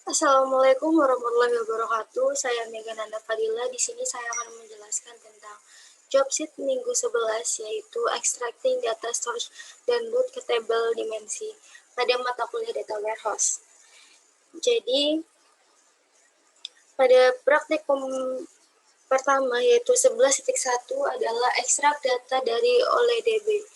Assalamualaikum warahmatullahi wabarakatuh. Saya Mega Nanda Fadila. Di sini saya akan menjelaskan tentang job sheet minggu 11, yaitu extracting data source dan load ke table dimensi pada mata kuliah data warehouse. Jadi, pada praktik pertama yaitu 11.1 adalah ekstrak data dari OLEDB.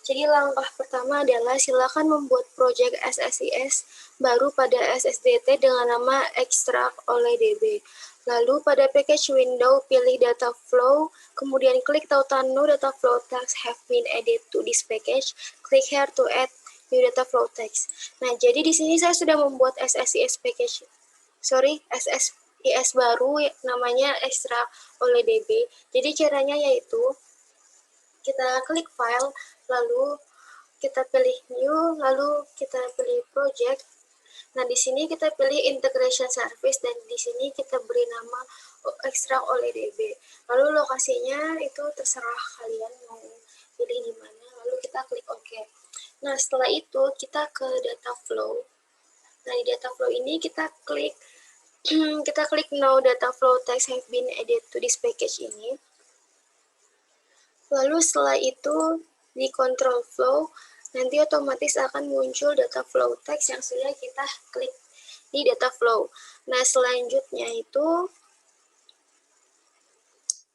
Jadi langkah pertama adalah silakan membuat project SSIS baru pada SSDT dengan nama extract OLEDB. Lalu pada package window pilih data flow, kemudian klik tautan no data flow text have been added to this package. Klik here to add new data flow text. Nah, jadi di sini saya sudah membuat SSIS baru namanya extract OLEDB. Jadi caranya yaitu kita klik file, lalu kita pilih new, lalu kita pilih project. Nah, di sini kita pilih integration service dan di sini kita beri nama extract OLEDB. Lalu lokasinya itu terserah kalian mau pilih di mana. Lalu kita klik OK. Nah, setelah itu kita ke data flow. Nah, di data flow ini kita klik now data flow text have been added to this package ini. Lalu setelah itu di control flow, nanti otomatis akan muncul data flow text yang sudah kita klik di data flow. Nah, selanjutnya itu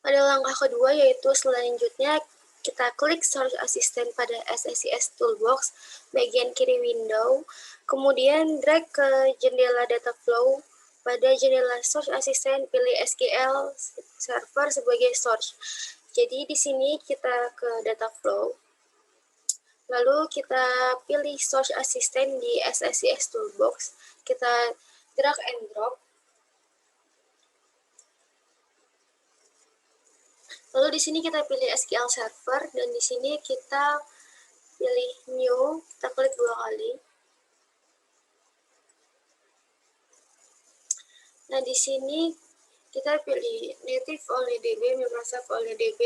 pada langkah kedua, yaitu selanjutnya kita klik Search Assistant pada SSIS Toolbox bagian kiri window, kemudian drag ke jendela data flow. Pada jendela Search Assistant pilih SQL Server sebagai source. Jadi di sini kita ke data flow, lalu kita pilih Search Assistant di SSIS Toolbox, kita drag and drop. Lalu di sini kita pilih SQL Server dan di sini kita pilih New, kita klik 2 kali. Nah, di sini kita pilih Native OLEDB, Microsoft OLEDB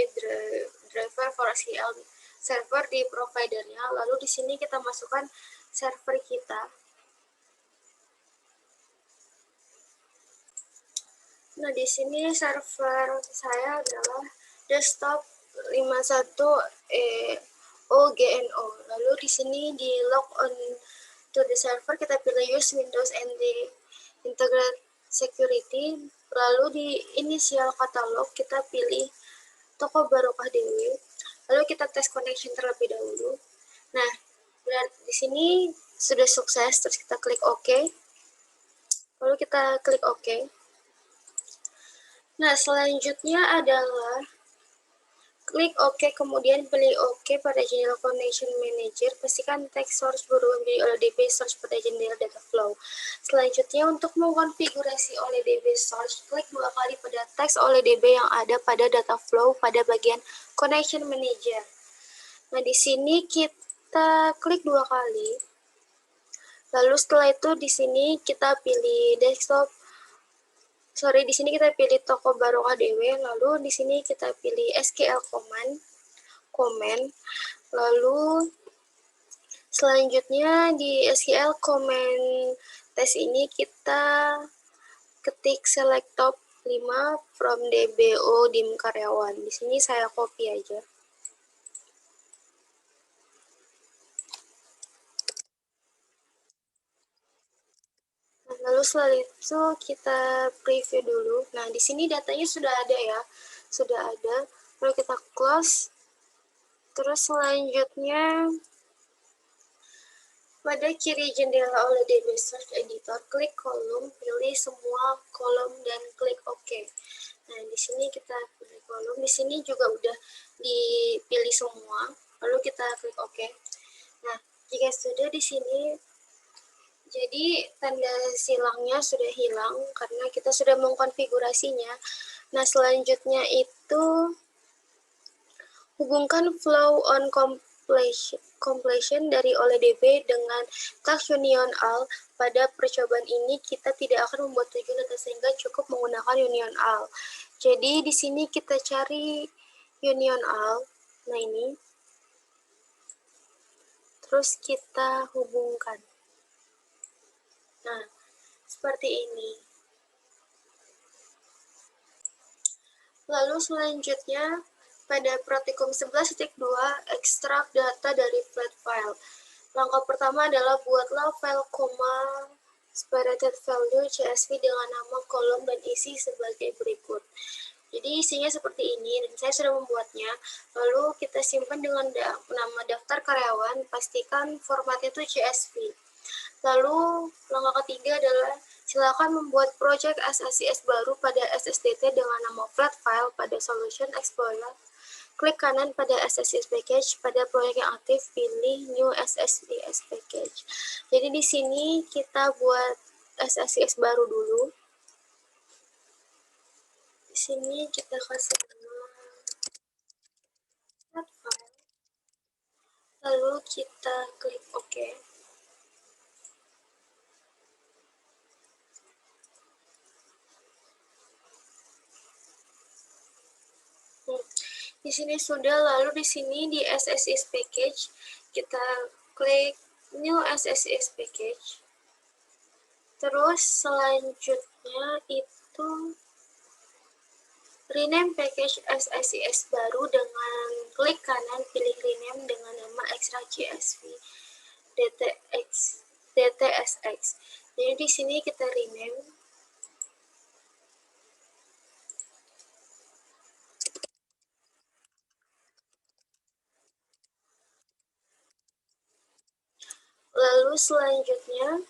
Driver for SQL Server di providernya. Lalu di sini kita masukkan server kita. Nah, di sini server saya adalah desktop 51 OGNO. Lalu di sini di log on to the server kita pilih use Windows NT Integrate Security. Lalu di initial catalog kita pilih Toko Barokah Dewi. Lalu kita tes connection terlebih dahulu. Nah, di sini sudah sukses, terus kita klik OK. Lalu kita klik OK. Nah, selanjutnya adalah klik OK, kemudian pilih OK pada jendela Connection Manager. Pastikan text source berubah menjadi OLEDB source pada jendela data flow. Selanjutnya, untuk mengkonfigurasi OLEDB source, klik 2 kali pada text OLEDB yang ada pada data flow pada bagian Connection Manager. Nah, di sini kita klik 2 kali. Lalu setelah itu di sini kita pilih desktop. Di sini kita pilih Toko Barokah Dewi, lalu di sini kita pilih SQL command, lalu selanjutnya di SQL command test ini kita ketik select top 5 from DBO dim karyawan. Di sini saya copy aja. Lalu setelah itu kita preview dulu. Nah, di sini datanya sudah ada ya. Sudah ada. Lalu kita close. Terus selanjutnya pada kiri jendela OLEDB Search Editor, klik kolom, pilih semua kolom dan klik OK. Nah, di sini kita pilih kolom. Di sini juga udah dipilih semua. Lalu kita klik OK. Nah, jika sudah di sini, jadi tanda silangnya sudah hilang karena kita sudah mengkonfigurasinya. Nah, selanjutnya itu hubungkan flow on completion dari OLEDB dengan task union all. Pada percobaan ini kita tidak akan membuat tujuan data sehingga cukup menggunakan union all. Jadi di sini kita cari union all. Nah, ini. Terus kita hubungkan. Nah, seperti ini. Lalu selanjutnya, pada praktikum 11.2, ekstrak data dari flat file. Langkah pertama adalah buatlah file koma separated value CSV dengan nama, kolom, dan isi sebagai berikut. Jadi isinya seperti ini, dan saya sudah membuatnya. Lalu kita simpan dengan nama daftar karyawan, pastikan formatnya itu CSV. Lalu langkah ketiga adalah silakan membuat project SSIS baru pada SSDT dengan nama flat file pada Solution Explorer. Klik kanan pada SSIS package, pada proyek yang aktif pilih New SSIS package. Jadi di sini kita buat SSIS baru dulu. Di sini kita kasih nama flat file. Lalu kita klik OK. Di sini sudah, lalu di sini di SSIS package kita klik New SSIS package. Terus selanjutnya itu rename package SSIS baru dengan klik kanan pilih rename dengan nama extract CSV DTSX. Jadi di sini kita rename. Lalu selanjutnya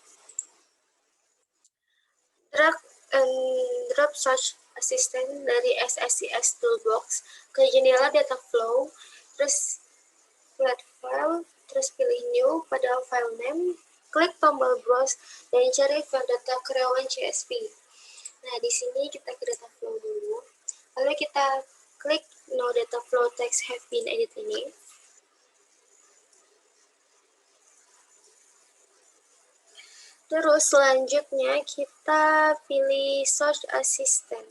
drag and drop search assistant dari SSIS toolbox ke jendela data flow, terus flat file, terus pilih new pada file name, klik tombol browse dan cari file data karyawan CSV. Nah, di sini kita ke data flow dulu. Lalu kita klik no data flow text have been edit ini. Terus selanjutnya kita pilih search assistant.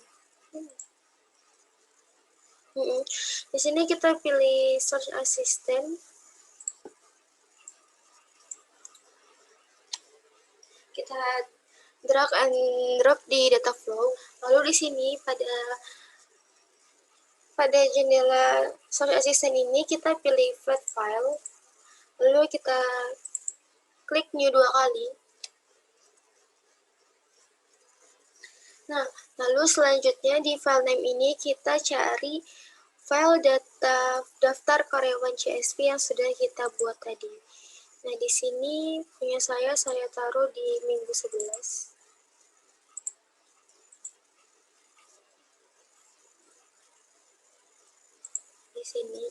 Di sini kita pilih search assistant. Kita drag and drop di data flow. Lalu di sini pada jendela search assistant ini kita pilih flat file. Lalu kita klik new 2 kali. Nah, lalu selanjutnya di file name ini kita cari file daftar karyawan CSV yang sudah kita buat tadi. Nah, di sini punya saya taruh di minggu 11. Di sini.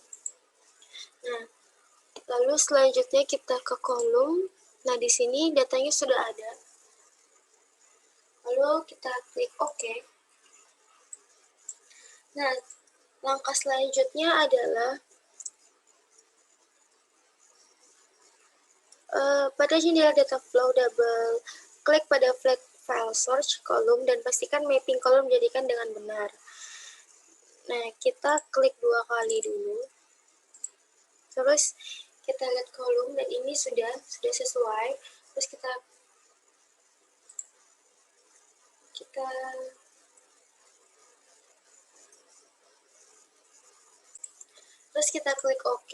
Nah, lalu selanjutnya kita ke kolom. Nah, di sini datanya sudah ada. Lalu kita klik OK. Nah, langkah selanjutnya adalah pada jendela data flow double klik pada flat file search kolom dan pastikan mapping kolom dijadikan dengan benar. Nah, kita klik 2 kali dulu. Terus kita lihat kolom dan ini sudah sesuai. Terus kita klik OK.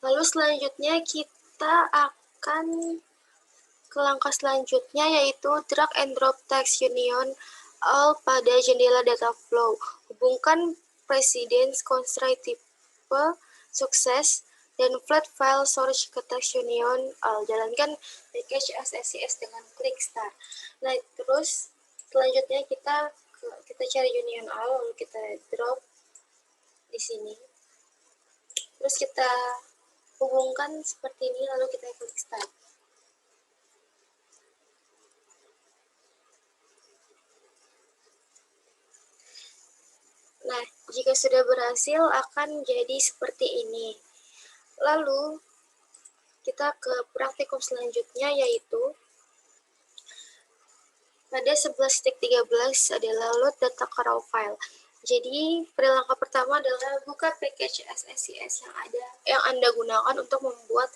Lalu selanjutnya kita akan ke langkah selanjutnya, yaitu drag and drop text union all pada jendela data flow. Hubungkan precedence constraint type sukses dan flat file search ke text union all. Jalankan package SSIS dengan klik start. Nah, terus selanjutnya kita cari union all, lalu kita drop di sini. Terus kita hubungkan seperti ini, lalu kita klik start. Nah, jika sudah berhasil akan jadi seperti ini. Lalu kita ke praktikum selanjutnya, yaitu pada 11.13 adalah load data ke raw file. Jadi, langkah pertama adalah buka package SSIS yang Anda gunakan untuk membuat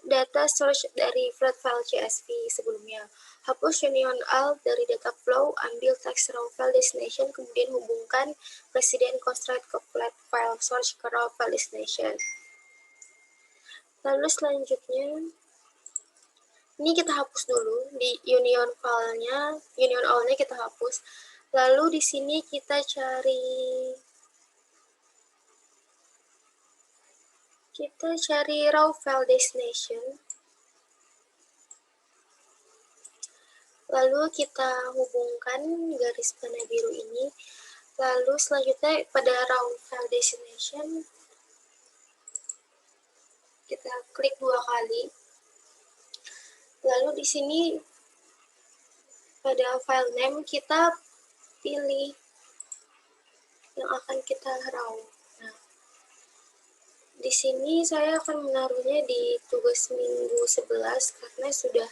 data source dari flat file CSV sebelumnya. Hapus union all dari data flow, ambil text raw file destination, kemudian hubungkan presiden constraint ke flat file source ke raw file destination. Lalu selanjutnya, ini kita hapus dulu di union file-nya, union all-nya kita hapus. Lalu di sini kita cari raw file destination. Lalu kita hubungkan garis panah biru ini. Lalu selanjutnya pada raw file destination kita klik 2 kali. Lalu di sini pada file name kita pilih yang akan kita raw. Nah, di sini saya akan menaruhnya di tugas minggu 11 karena sudah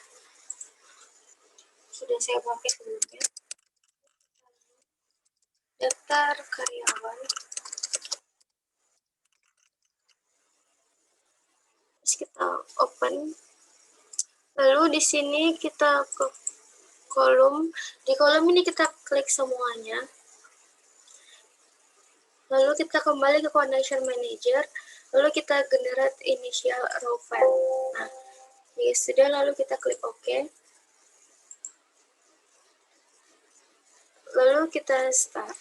saya pakai sebelumnya. Daftar karyawan. Terus kita open. Lalu di sini kita ke kolom. Di kolom ini kita klik semuanya. Lalu kita kembali ke connection manager. Lalu kita generate initial raw file. Nah, ya sudah, lalu kita klik OK. Lalu kita start.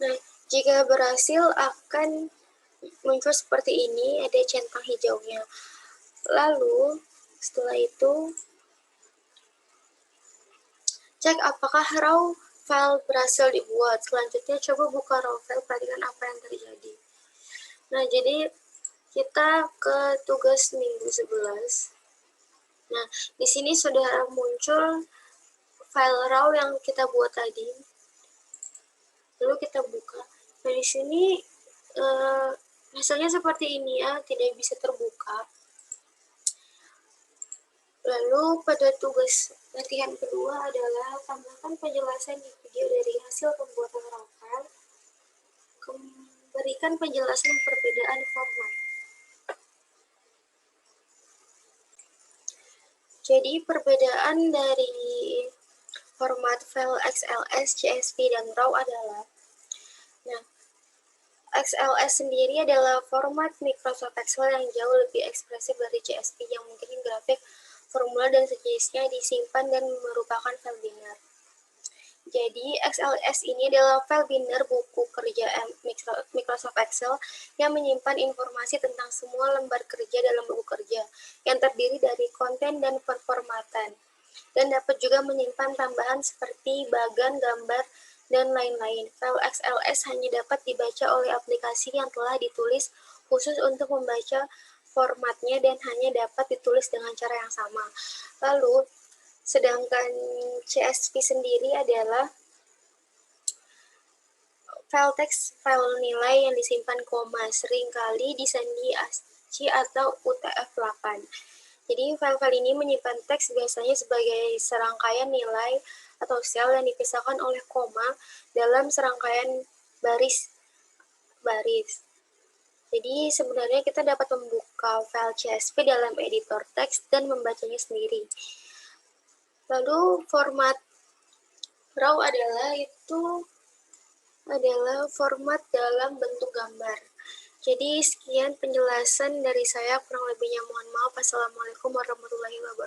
Nah, jika berhasil akan muncul seperti ini, ada centang hijaunya. Lalu, setelah itu, cek apakah raw file berhasil dibuat. Selanjutnya, coba buka raw file, perhatikan apa yang terjadi. Nah, jadi kita ke tugas minggu 11. Nah, di sini sudah muncul file raw yang kita buat tadi. Lalu kita buka. Nah, di sini hasilnya seperti ini ya, tidak bisa terbuka. Lalu pada tugas latihan kedua adalah tambahkan penjelasan di video dari hasil pembuatan raw file. Berikan penjelasan perbedaan format. Jadi perbedaan dari format file XLS, CSV, dan RAW adalah, nah, XLS sendiri adalah format Microsoft Excel yang jauh lebih ekspresif dari CSV yang mungkin grafik, formula, dan sejenisnya disimpan dan merupakan file binar. Jadi, XLS ini adalah file binar buku kerja Microsoft Excel yang menyimpan informasi tentang semua lembar kerja dalam buku kerja, yang terdiri dari konten dan performatan, dan dapat juga menyimpan tambahan seperti bagan, gambar, dan lain-lain. File XLS hanya dapat dibaca oleh aplikasi yang telah ditulis khusus untuk membaca formatnya dan hanya dapat ditulis dengan cara yang sama. Lalu, sedangkan CSV sendiri adalah file teks, file nilai yang disimpan koma, seringkali disandi ASCII atau UTF-8. Jadi file-file ini menyimpan teks biasanya sebagai serangkaian nilai atau sel yang dipisahkan oleh koma dalam serangkaian baris. Jadi sebenarnya kita dapat membuka file CSV dalam editor teks dan membacanya sendiri. Lalu format RAW adalah format dalam bentuk gambar. Jadi sekian penjelasan dari saya, kurang lebihnya mohon maaf. Assalamualaikum warahmatullahi wabarakatuh.